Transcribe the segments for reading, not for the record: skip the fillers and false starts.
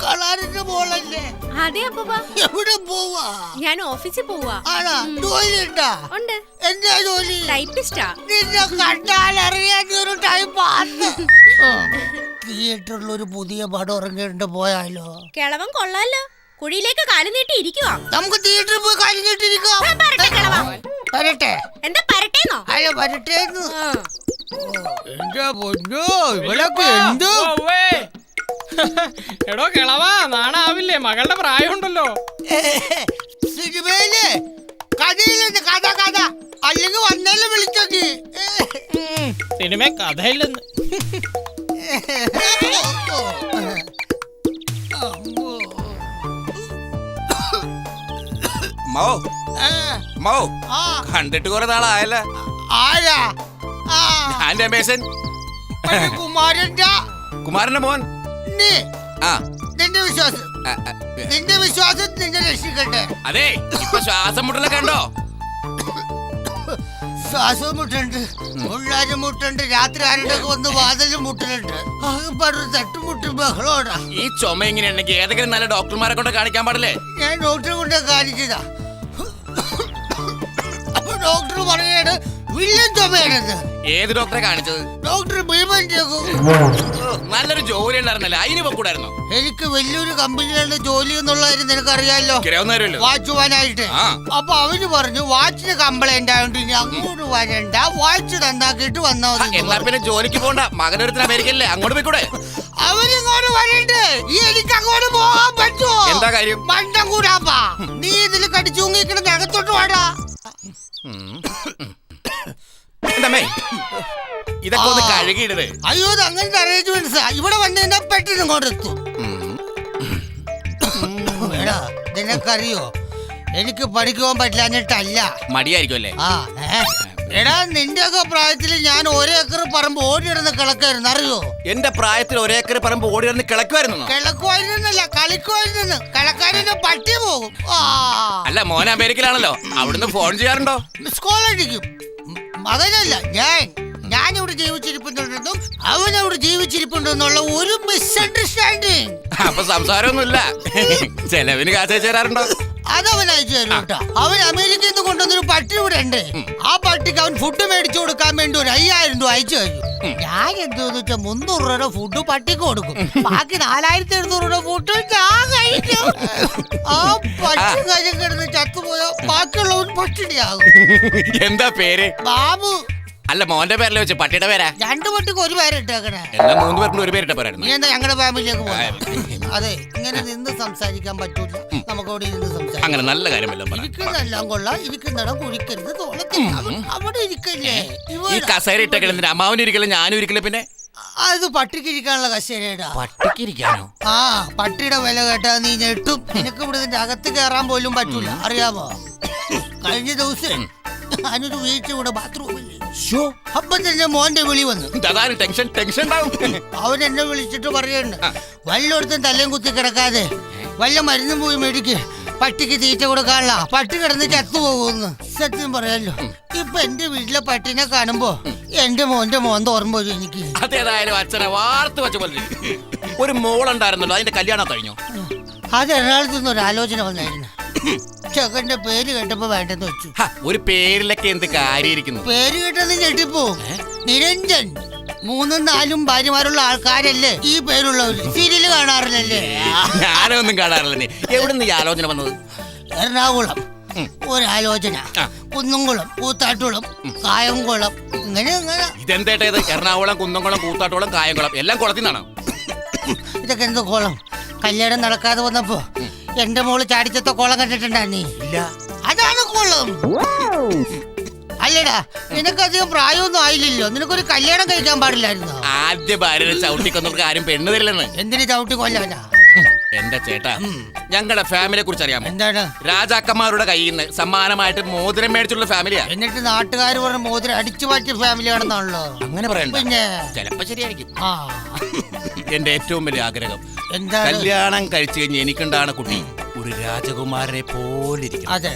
കളാറിന്റെ മോളല്ലേ? അതെ അപ്പൂപ്പ. എവിടെ പോവാ? ഞാൻ ഓഫീസിൽ പോവാ. ആണോ? ജോലി ഉണ്ടാ? ഉണ്ട്. എന്താ ജോലി? ടൈപ്പിസ്റ്റാ. നിന്നെ കണ്ടാൽ അറിയാത്തൊരു ടൈപ്പാണ്. തിയേറ്ററിൽ ഒരു പുതിയ പടം ഇറങ്ങിയിട്ട് പോയാലോ? കിളവൻ കൊള്ളാലോ. കുഴിയിലേക്ക് കാലു നീട്ടി ഇരിക്കുവാ. നമുക്ക് തിയേറ്ററിൽ പോയി കാലു നീട്ടിരിക്കാം. വരട്ടെ. എന്താ പരട്ടേന്നോ? അല്ല വരട്ടേന്ന്. എന്താ പൊന്നോ ഇവളൊക്കെ എന്തോ? എടോ കിളവാ, നാണാവില്ലേ? മകളുടെ പ്രായമുണ്ടല്ലോ. സിനിമയില് കഥയില്ലെന്ന് കഥ കഥ അല്ലെങ്കിൽ വന്നാലും വിളിച്ചോക്കി. സിനിമ കഥയില്ലെന്ന്. കണ്ടിട്ട് കുറെ നാളായല്ലോ. ആരാ? ഞാൻ രമേശൻ, കുമാരന്റെ മോൻ. നിന്റെ വിശ്വാസം നിന്നെ രക്ഷിക്കട്ടെ. അതെ, ഇപ്പൊ ശ്വാസം മുട്ടലൊക്കെ ഉണ്ടോ? ശ്വാസവും മുട്ടുണ്ട്, ഉള്ളാരും മുട്ടുണ്ട്, രാത്രി ആരുടെ വന്ന് വാതിലും മുട്ടലുണ്ട്. തട്ടുമുട്ടും ബഹളോടാ. ഈ ചുമ ഇങ്ങനെ ഉണ്ടെങ്കിൽ ഏതെങ്കിലും നല്ല ഡോക്ടർമാരെ കൊണ്ട് കാണിക്കാൻ പാടില്ലേ? ഞാൻ ഡോക്ടറെ കൊണ്ട് കാണിച്ചതാ. അപ്പൊ ഡോക്ടർ പറയാണ് വില്ലൻ ചുമയാണെന്ന്. ഏത് ഡോക്ടറെ കാണിച്ചത്? ഡോക്ടർ ഭീമൻ ചേക്കു. നല്ലൊരു ജോലി ഉണ്ടായിരുന്നല്ലോ, അതിന് പോക്കൂടായിരുന്നോ? എനിക്ക് വലിയൊരു കമ്പനിയിലുള്ള ജോലി എന്നുള്ള കാര്യം നിനക്കറിയാലോ, വാച്ചുവാനായിട്ട്. അപ്പൊ അവര് പറഞ്ഞു വാച്ചിന് കംപ്ലൈന്റ് ആയതുകൊണ്ട് ഇനി അങ്ങോട്ട് വരണ്ട, വാച്ച് തന്നാക്കിട്ട് വന്നാ മതി. എന്നാ പിന്നെ ജോലിക്ക് പോണ്ട, മകനൊരുത്തിന് അമേരിക്കല്ലേ, അങ്ങോട്ട് പോയിക്കൂടെ? അവരിങ്ങോട്ട് വരണ്ടേ? ഈ എനിക്ക് അങ്ങോട്ട് പോകാൻ പറ്റുമോ? എന്താ കാര്യം? മണ്ടം കൂടാപ്പാ, നീ ഇതിൽ കടിച്ചൂങ്ങിക്കണ അകത്തോട്ട് വാടാ. ഇതൊക്കെ ഒന്ന് കഴുകിയിടത്. അയ്യോ, ഇത് അങ്ങനത്തെ അറേഞ്ച്മെന്റ്സാ. ഇവിടെ വന്നു കഴിഞ്ഞാൽ പെട്ടെന്ന് ഇങ്ങോട്ട് എത്തും. നിനക്കറിയോ, എനിക്ക് പഠിക്കുവാൻ പറ്റില്ല. മടിയായിരിക്കും അല്ലേ? എടാ, നിന്റെ ഒക്കെ പ്രായത്തിൽ ഞാൻ 1 ഏക്കർ പറമ്പ് ഓടിയിടുന്ന കിളക്കായിരുന്നു, അറിയോ? എന്റെ പ്രായത്തിൽ 1 ഏക്കർ പറമ്പ് ഓടിയിടുന്ന കിളക്കുമായിരുന്നു. കിളക്കുവായിരുന്നല്ല, കളിക്കുവായിരുന്നു. കിളക്കാരന്റെ പട്ടി പോകും. അല്ല, മോൻ അമേരിക്കയിലാണല്ലോ, അവിടുന്ന് ഫോൺ ചെയ്യാറുണ്ടോ? മിസ് കോൾ അടിക്കും. മകനല്ല, ഞാനിവിടെ ജീവിച്ചിരിപ്പുണ്ടെന്നും അവനവിടെ ജീവിച്ചിരിപ്പുണ്ടെന്നുള്ള ഒരു മിസ്അണ്ടർസ്റ്റാൻഡിങ്. അപ്പൊ സംസാരമൊന്നുമില്ല. ചെലവിന് കാശ് അയച്ചു തരാറുണ്ടോ? അതവൻ അയച്ചു തരും കേട്ടോ. അവൻ അമേരിക്കയിൽ നിന്ന് കൊണ്ടുവന്നൊരു പട്ടി ഇവിടെ ഉണ്ട്. ആ പട്ടിക്ക് അവൻ ഫുഡ് മേടിച്ചു കൊടുക്കാൻ വേണ്ടി ഒരു 5000 രൂപ അയച്ചു തരും. ഞാൻ എന്തോന്ന് വെച്ചാൽ 300 രൂപയുടെ ഫുഡ് പട്ടിക്ക് കൊടുക്കും. ബാക്കി 4700 രൂപയുടെ ഫുഡ് ഞാൻ കഴിക്കും. ആ പട്ടി കാര്യം കിടന്ന് ചത്തുപോയോ ബാക്കിയുള്ളവൻ പട്ടിണിയാകും. എന്താ പേര്? ബാബു. അല്ല, മോന്റെ പേരല്ലേ വെച്ച്, പട്ടിയുടെ പേരാ? 2 പട്ടിക്ക് ഒരു പേരിട്ടേക്കണേ. എന്നാ 3 പേർക്ക് ഒരു പേരിട്ട പോരായിരുന്നു. നീ എന്താ ഞങ്ങളുടെ ഫാമിലിയിലേക്ക് പോകാം? അതെ, ഇങ്ങനെ നിന്ന് സംസാരിക്കാൻ പറ്റൂല. നമുക്കവിടെ ഇരുന്ന് സംസാരിക്കാം. അങ്ങനെ നല്ല കാര്യമല്ല. ഇരിക്കുന്നതെല്ലാം കൊള്ളാം, ഇരിക്കുന്നിടം കുഴിക്കരുത്, അവിടെ ഇരിക്കല്ലേ. ഈ കസേര ഇട്ടേക്കണെന്തിന്? അമ്മാവനും ഇരിക്കല, ഞാനും ഇരിക്കല. പിന്നെ അത് പട്ടിക്ക് ഇരിക്കാനുള്ള കസേരടാ. പട്ടിക്ക് ഇരിക്കാനോ? പട്ടിയുടെ വില കേട്ടാ നീ ഞെട്ടും. നിനക്ക് ഇവിടെ ഇതിന്റെ അകത്ത് കയറാൻ പോലും പറ്റൂല, അറിയാമോ? കഴിഞ്ഞ ദിവസം ഞാനൊരു വീഴ്ച കൂടെ ബാത്റൂമിൽ. അപ്പൊ തന്നെ മോന്റെ വിളി വന്നു. അവൻ എന്നെ വിളിച്ചിട്ട് പറയുന്നുണ്ട്, വല്ലയിടത്തും തല്ലും കുത്തി കിടക്കാതെ വല്ല മരുന്നും പോയി മേടിക്ക്, പട്ടിക്ക് തീറ്റ കൊടുക്കാനുള്ള, പട്ടി കിടന്ന് ചത്തുപോകുന്നു. സത്യം പറയാലോ, ഇപ്പൊ എന്റെ വീട്ടിലെ പട്ടിനെ കാണുമ്പോ എന്റെ മോന്റെ മോന്ത ഓർമ്മ വരും എനിക്ക്. അതേതായാലും അച്ഛനെ വാർത്ത വെച്ച പോലെ. ഒരു മോളുണ്ടായിരുന്നല്ലോ, അതിന്റെ കല്യാണം കഴിഞ്ഞു. അത് എറണാകുളത്തുനിന്ന് ഒരു ആലോചന വന്നായിരുന്നു. ചെക്കന്റെ പേര് കേട്ടപ്പോ വേണ്ടെന്ന് വെച്ചു. ഒരു പേരിലൊക്കെ എന്ത് കാര്യമായിരിക്കുന്നു? പേര് കേട്ടത് ഞെട്ടിപ്പോ. നിരഞ്ജൻ. 3-4 ഭാര്യമാരുള്ള ആൾക്കാരല്ലേ ഈ പേരുള്ളവര്. സീരിയല് കാണാറില്ലല്ലേ? ഞാനൊന്നും കാണാറില്ലേ. എവിടെ ഈ ആലോചന വന്നത്? എറണാകുളം ഒരാലോചന, കുന്നംകുളം, കൂത്താട്ടുകുളം, കായംകുളം, ഇങ്ങനെ. ഇതെന്തേട്ടത്? എറണാകുളം, കുന്നംകുളം, കൂത്താട്ടുകുളം, കായംകുളം എല്ലാം കുളത്തിൽ നിന്നാണ്. ഇതൊക്കെ എന്തോ കുളം? കല്യാണം നടക്കാതെ വന്നപ്പോ എന്റെ മോള് ചാടിച്ചത്ത കുളം കണ്ടിട്ടുണ്ടാ നീ? ഇല്ല. അതാണ് കുളം. അല്ലടാ, നിനക്കധികം പ്രായമൊന്നും ആയില്ലല്ലോ, നിനക്കൊരു കല്യാണം കഴിക്കാൻ പാടില്ലായിരുന്നു? ആദ്യ ഭാര്യനെ ചവിട്ടിക്കൊന്നവർക്ക് ആരും പെണ്ണ് തരില്ലെന്ന്. എന്തിനു ചവിട്ടി കൊല്ലാനാ? എന്റെ ചേട്ടാ, ഞങ്ങളുടെ ഫാമിലിയെ കുറിച്ച് അറിയാമോ? എന്താണ്? രാജാക്കന്മാരുടെ കയ്യിൽ നിന്ന് സമ്മാനമായിട്ട് മോതിരം മേടിച്ചുള്ള ഫാമിലിയാ. എന്നിട്ട് നാട്ടുകാർ പറഞ്ഞ മോതിരം അടിച്ചു മാറ്റിയ ഫാമിലിയാണെന്നാണല്ലോ. അങ്ങനെ പറയണ്ട. പിന്നെ ചിലപ്പോ ശരിയായിരിക്കും. എന്റെ ഏറ്റവും വലിയ ആഗ്രഹം എന്താ? കല്യാണം കഴിച്ചു കഴിഞ്ഞ് എനിക്കുണ്ടാണ് കുട്ടി ഒരു രാജകുമാരനെ പോലെ ഇരിക്കും. അതെ,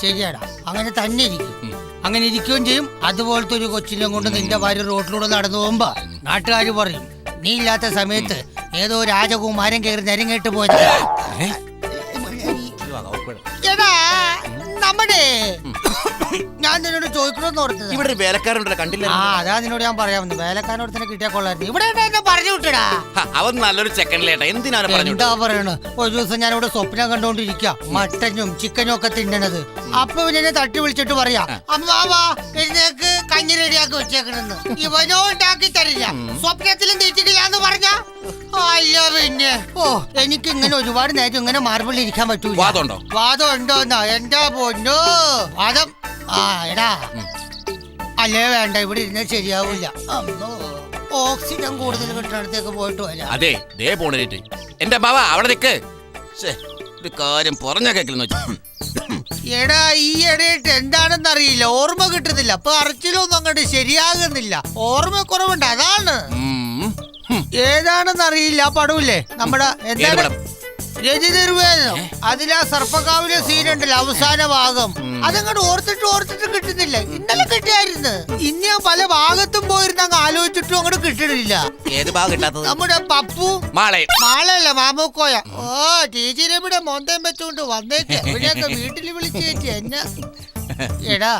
ശരിയാടാ, അങ്ങനെ തന്നെ ഇരിക്കും. അങ്ങനെ ഇരിക്കുകയും ചെയ്യും. അതുപോലത്തെ ഒരു കൊച്ചിനെ കൊണ്ട് നിന്റെ ഭാര്യ റോഡിലൂടെ നടന്നു പോകുമ്പോ നാട്ടുകാർ പറയും, നീ ഇല്ലാത്ത സമയത്ത് ഏതോ രാജകുമാരൻ കയറി നിരങ്ങിട്ട് പോയത്. എടാ നമ്മുടെ ഞാൻ നിന്നോട് ചോദിക്കണമെന്ന് ഓർത്തത്. ഇവിടെ ഒരു വേലക്കാരുണ്ടല്ലോ, കണ്ടില്ല? ആ, അതാ നിന്നോട് ഞാൻ പറയാമെന്ന്. വേലക്കാരനോട് തന്നെ കിട്ടിയാ കൊള്ളായിരുന്നു. ഇവിടെ എന്നെ പറഞ്ഞു വിട്ടടാ. അവൻ നല്ലൊരു ചെക്കനിലേട്ടാ, എന്തിനാണ് പറഞ്ഞു? എന്താ പറയണ്, ഒരു ദിവസം ഞാനിവിടെ സ്വപ്നം കണ്ടോണ്ടിരിക്കുക, മട്ടനും ചിക്കനും ഒക്കെ തിന്നണത്. അപ്പൊ ഇവനെ തട്ടി വിളിച്ചിട്ട് പറയാ, അമ്മാവാ എഴുന്നേക്ക്, കഞ്ഞി റെഡിയാക്കി വെച്ചേക്കണെന്ന്. ഇവനോ ഉണ്ടാക്കി തരില്ല, സ്വപ്നത്തിലും തീറ്റിട്ടില്ലാന്ന് പറഞ്ഞ. അല്ല പിന്നെ, ഓ എനിക്ക് ഇങ്ങനെ ഒരുപാട് നേരം ഇങ്ങനെ മാർബിൾ ഇരിക്കാൻ പറ്റൂല. വാദമുണ്ടോ? വാദം ഉണ്ടോന്നാ? എന്താ പൊന്നോ വാദം. ആ എടാ, അല്ലേ വേണ്ട, ഇവിടെ ഇരുന്ന് ശരിയാവൂല. അമ്മോ, ഓക്സിജൻ കൂടുതൽ കിട്ടുന്നിടത്തേക്ക് പോയിട്ട് വരാം. അതെ, ദേ പോണേറ്റ് എന്റെ ബാവ അവിടെ നിക്ക്. ഒരു കാര്യം പറഞ്ഞ കേക്കില്ലെന്ന് വെച്ചു. എടാ, ഈ ഇടയിട്ട് എന്താണെന്ന് അറിയില്ല, ഓർമ്മ കിട്ടുന്നില്ല. അപ്പൊ അറച്ചിലൊന്നും അങ്ങോട്ട് ശരിയാകുന്നില്ല, ഓർമ്മക്കുറവുണ്ട്, അതാണ്. ഏതാണെന്ന് അറിയില്ല. ആ പടവില്ലേ നമ്മുടെ എന്താണ് രജി നിർവേദം, അതിലാ സർപ്പക്കാവിലെ സീനുണ്ടല്ലോ, അവസാന ഭാഗം. അതങ്ങോട്ട് ഓർത്തിട്ട് കിട്ടുന്നില്ല. ഇന്നലെ കിട്ടിയായിരുന്നു. ഇനി ഞാൻ പല ഭാഗത്തും പോയിരുന്ന അങ്ങ് ആലോചിച്ചിട്ടും അങ്ങോട്ട് കിട്ടണില്ല. ഏത് ഭാഗം കിട്ടാത്തത്? നമ്മുടെ പപ്പു മാളയല്ല, മാമൂക്കോയ. ഓ, ടീച്ചർ ഇവിടെ മോന്തയും വെച്ചുകൊണ്ട് വന്നേക്ക്. ഇവിടെയൊക്കെ വീട്ടിൽ വിളിച്ചു കയറ്റി എന്നെ. എടാ,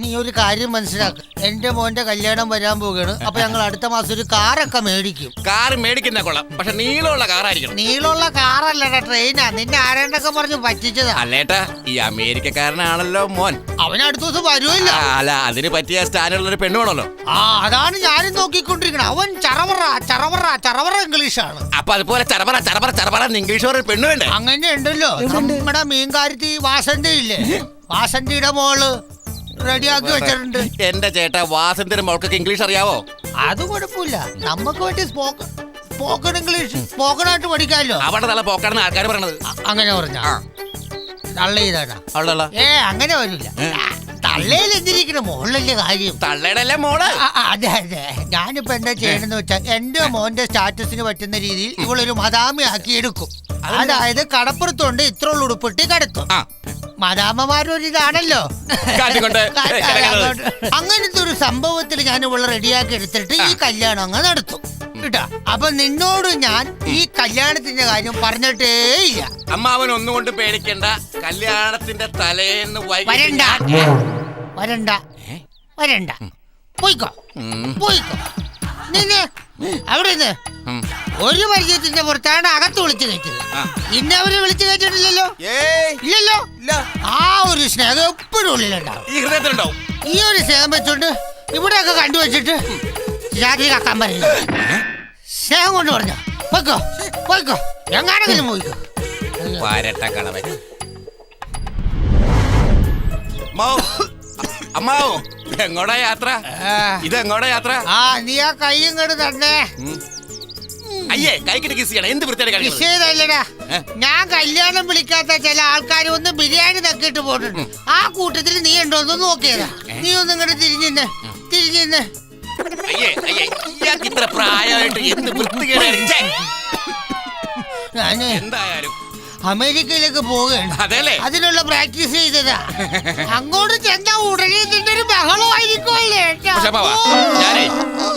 നീ ഒരു കാര്യം മനസ്സിലാക്ക്, എന്റെ മോന്റെ കല്യാണം വരാൻ പോവുകയാണ്. അപ്പൊ ഞങ്ങൾ അടുത്ത മാസം ഒരു കാറൊക്കെ മേടിക്കും. കാർ മേടിക്കുന്ന കൊള്ളാം, പക്ഷെ നീളമുള്ള കാറായിരിക്കണം. നീളമുള്ള കാറല്ലടാ, ട്രെയിനാ. നിന്നെ ആരെണ്ടൊക്കെ പറഞ്ഞു പറ്റിച്ചതാ. അല്ലേട്ടാ, ഈ അമേരിക്കക്കാരനാണല്ലോ മോൻ. അവൻ അടുത്ത ദിവസം വരുമല്ലോ. അല്ല, അതിന് പറ്റിയ സ്റ്റാൻഡുള്ള ഒരു പെണ്ണ് വേണമല്ലോ. ആ, അതാണ് ഞാനും നോക്കിക്കൊണ്ടിരിക്കണം. അവൻ ചറവറ ഇംഗ്ലീഷാണ്. അപ്പൊ അതുപോലെ ചറപറ ഇംഗ്ലീഷ് ഒരു പെണ്ണ് വേണ്ടേ? അങ്ങനെ ഉണ്ടല്ലോ. നമ്മുടെ മീൻകാരത്തി വാസന്തി ഇല്ലേ, വാസന്തിയുടെ മോള് റെഡിയാക്കി വെച്ചിട്ടുണ്ട്. എന്റെ ചേട്ടാ, വാസന്തിന്റെ മോൾക്കൊക്കെ ഇംഗ്ലീഷ് അറിയാവോ? അത് കുഴപ്പമില്ല, നമുക്ക് വേണ്ടി സ്പോക്കൺ ഇംഗ്ലീഷ് സ്പോക്കണായിട്ട് പഠിക്കാമല്ലോ. അവിടെ നല്ല പോക്കാണെന്ന് ആൾക്കാർ പറയണത്. അങ്ങനെ പറഞ്ഞ തള്ളയിലാണ്. അങ്ങനെ വരില്ല. തള്ളയിൽ എന്തിരിക്കണം, മോളിലല്ലേ കാര്യം. തള്ളയുടെ മോള്. അതെ അതെ. ഞാനിപ്പോ എന്താ ചെയ്യണമെന്ന് വെച്ചാൽ, എന്റെ മോന്റെ സ്റ്റാറ്റസിന് പറ്റുന്ന രീതിയിൽ ഇവളൊരു മദാമ ആക്കി എടുക്കും. അതായത് കടപ്പുറത്തോണ്ട് ഇത്രയുള്ള ഉടുപ്പിട്ട് കിടത്തും. മദാമ്മമാരൊരിതാണല്ലോ. അങ്ങനത്തെ ഒരു സംഭവത്തിൽ ഞാൻ ഇവളെ റെഡിയാക്കി എടുത്തിട്ട് ഈ കല്യാണം അങ്ങ് നടത്തും കേട്ടാ. അപ്പൊ നിന്നോട് ഞാൻ ഈ കല്യാണത്തിന്റെ കാര്യം പറഞ്ഞിട്ടേ ഇല്ല. അമ്മാവൻ ഒന്നുകൊണ്ട് പേടിക്കണ്ട, കല്യാണത്തിന്റെ തലേന്ന് വരണ്ട പോയിക്കോ. നിന്നെ അവിടെ നിന്ന് ഒരു പരിചയത്തിന്റെ പുറത്താണ് അകത്ത് വിളിച്ചു കയറ്റത്. ഇന്നെ അവര് വിളിച്ചു കയറ്റിട്ടില്ലല്ലോ. ഇല്ലല്ലോ. ആ ഒരു സ്നേഹം എപ്പോഴും ഉള്ളിലുണ്ടാവും. ഈ ഒരു സ്നേഹം വെച്ചോണ്ട് ഇവിടെയൊക്കെ കണ്ടുവച്ചിട്ട് രാത്രി കക്കാൻ പറയുന്നു. സ്നേഹം കൊണ്ട് പറഞ്ഞോ, പോയിക്കോ എങ്ങാണെങ്കിലും പോയിക്കോ. അമ്മാവോ, എങ്ങോടാ യാത്ര? ഇതെങ്ങോടാ യാത്ര? നീ ആ കൈ ഇങ്ങോട്ട് തന്നെ. അയ്യേ, കൈക്കിട്ട് കിസ് ചെയ്യണം. എന്ത് വൃത്തിയല്ലടാ. ഞാൻ കല്യാണം വിളിക്കാത്ത ചില ആൾക്കാർ ഒന്ന് ബിരിയാണി തക്കിട്ട് പോയിട്ടുണ്ട്. ആ കൂട്ടത്തിൽ നീ ഉണ്ടോ ഒന്ന് നോക്കിയതാ. നീ ഒന്നും ഇങ്ങോട്ട് തിരിഞ്ഞിന്ന്. ഇത്ര പ്രായമായിട്ട് എന്ത് വൃത്തികേടാ. ഞാന് എന്തായാലും അമേരിക്കയിലേക്ക് പോവുകയാണ്. അതല്ലേ, അതിനുള്ള പ്രാക്ടീസ് ചെയ്തതാ. അങ്ങോട്ട് ചെന്നാ ഉടനെ ഇതിന്റെ ഒരു ബഹളമായിരിക്കുമല്ലേ. ഞാനേ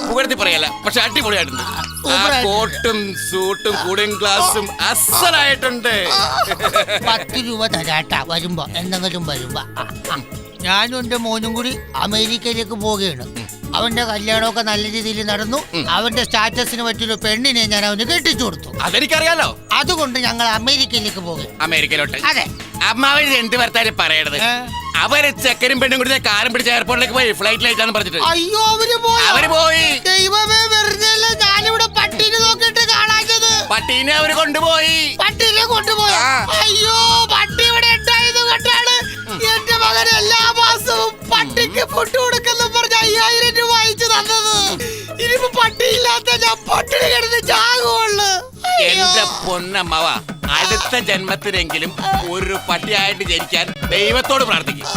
പുകഴ്ത്തി പറയല്ല, പക്ഷെ അടിപൊളിയായിട്ടുണ്ട്. കോട്ടും സൂട്ടും കൂളിംഗ് ഗ്ലാസും അസലായിട്ടുണ്ട്. 10 രൂപ തരാട്ടാ വരുമ്പോ, എന്തെങ്കിലും വരുമ്പോ. ഞാനും എന്റെ മോനും കൂടി അമേരിക്കയിലേക്ക് പോവുകയാണ്. അവന്റെ കല്യാണമൊക്കെ നല്ല രീതിയിൽ നടന്നു. അവന്റെ സ്റ്റാറ്റസിന് പറ്റിയൊരു പെണ്ണിനെ ഞാൻ അവന് കെട്ടിച്ചു കൊടുത്തു. അതെനിക്കറിയാലോ. അതുകൊണ്ട് ഞങ്ങൾ അമേരിക്കയിലേക്ക് പോകും. അമേരിക്കയിലോട്ട്? അതെ. അമ്മാവൻ എന്ത് വർത്താനം പറയണത്? അവര് ചെക്കനും പെണ്ണും കൂടി കാലം പിടിച്ച് എയർപോർട്ടിലേക്ക് പോയി, ഫ്ലൈറ്റ് ലേറ്റാന്ന് പറഞ്ഞിട്ട്. അയ്യോ, അവര് പോയി. ദൈവമേ, വെറുതെ ഞാനിവിടെ പട്ടീനെ നോക്കിട്ട് കാണാഞ്ഞത്. പട്ടീനെ അവര് കൊണ്ടുപോയി. അയ്യോ, പട്ടി ഇവിടെ ഉണ്ടായത് കൊണ്ടാണ് എന്റെ മകൻ എല്ലാ മാസവും പട്ടിക്ക് ഫുഡ് കൊടുക്കുന്ന പറഞ്ഞ 5000 രൂപ അയച്ചു തന്നത്. ഇനിയിപ്പോ പട്ടിയില്ലാത്ത ഞാൻ പട്ടിണി കിടന്ന് ചാകുള്ളു. എന്റെ പൊന്നമ്മവ, അടുത്ത ജന്മത്തിനെങ്കിലും ഒരു പട്ടിയായിട്ട് ജനിക്കാൻ ദൈവത്തോട് പ്രാർത്ഥിക്കും.